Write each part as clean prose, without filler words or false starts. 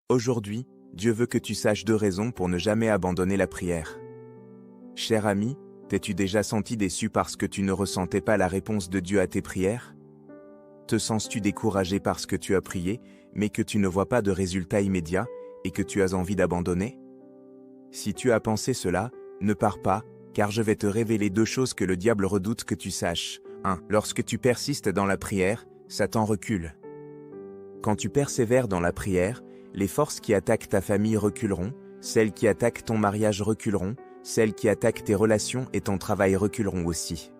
Aujourd'hui, Dieu veut que tu saches 2 raisons pour ne jamais abandonner la prière. Cher ami, t'es-tu déjà senti déçu parce que tu ne ressentais pas la réponse de Dieu à tes prières? Te sens-tu découragé parce que tu as prié, mais que tu ne vois pas de résultat immédiat, et que tu as envie d'abandonner? Si tu as pensé cela, ne pars pas, car je vais te révéler 2 choses que le diable redoute que tu saches. 1. Lorsque tu persistes dans la prière, Satan recule. Quand tu persévères dans la prière, les forces qui attaquent ta famille reculeront, celles qui attaquent ton mariage reculeront, celles qui attaquent tes relations et ton travail reculeront aussi.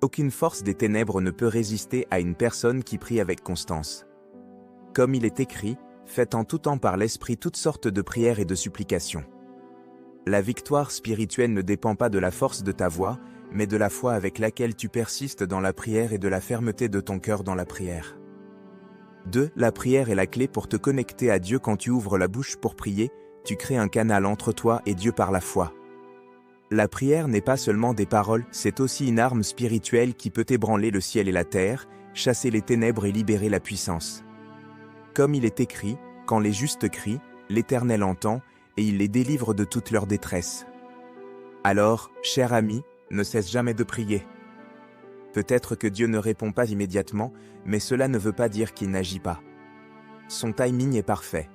Aucune force des ténèbres ne peut résister à une personne qui prie avec constance. Comme il est écrit, faites en tout temps par l'Esprit toutes sortes de prières et de supplications. La victoire spirituelle ne dépend pas de la force de ta voix, mais de la foi avec laquelle tu persistes dans la prière et de la fermeté de ton cœur dans la prière. 2. La prière est la clé pour te connecter à Dieu. Quand tu ouvres la bouche pour prier, tu crées un canal entre toi et Dieu par la foi. La prière n'est pas seulement des paroles, c'est aussi une arme spirituelle qui peut ébranler le ciel et la terre, chasser les ténèbres et libérer la puissance. Comme il est écrit, quand les justes crient, l'Éternel entend, et il les délivre de toute leur détresse. Alors, cher ami, ne cesse jamais de prier. Peut-être que Dieu ne répond pas immédiatement, mais cela ne veut pas dire qu'il n'agit pas. Son timing est parfait.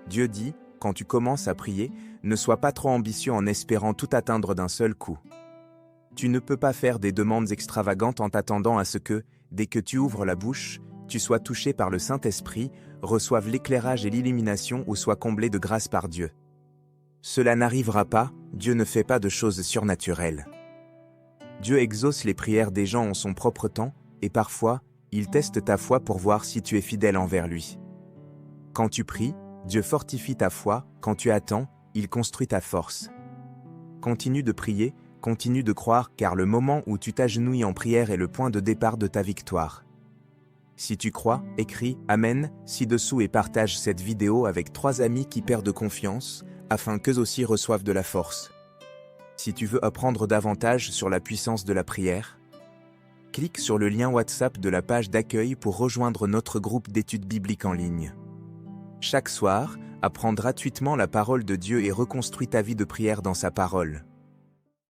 Dieu dit, quand tu commences à prier, ne sois pas trop ambitieux en espérant tout atteindre d'un seul coup. Tu ne peux pas faire des demandes extravagantes en t'attendant à ce que, dès que tu ouvres la bouche, tu sois touché par le Saint-Esprit, reçoives l'éclairage et l'illumination ou sois comblé de grâce par Dieu. Cela n'arrivera pas, Dieu ne fait pas de choses surnaturelles. Dieu exauce les prières des gens en son propre temps, et parfois, il teste ta foi pour voir si tu es fidèle envers lui. Quand tu pries, Dieu fortifie ta foi, quand tu attends, il construit ta force. Continue de prier, continue de croire, car le moment où tu t'agenouilles en prière est le point de départ de ta victoire. Si tu crois, écris « Amen » ci-dessous et partage cette vidéo avec 3 amis qui perdent confiance, afin qu'eux aussi reçoivent de la force. Si tu veux apprendre davantage sur la puissance de la prière, clique sur le lien WhatsApp de la page d'accueil pour rejoindre notre groupe d'études bibliques en ligne. Chaque soir, apprends gratuitement la parole de Dieu et reconstruis ta vie de prière dans sa parole.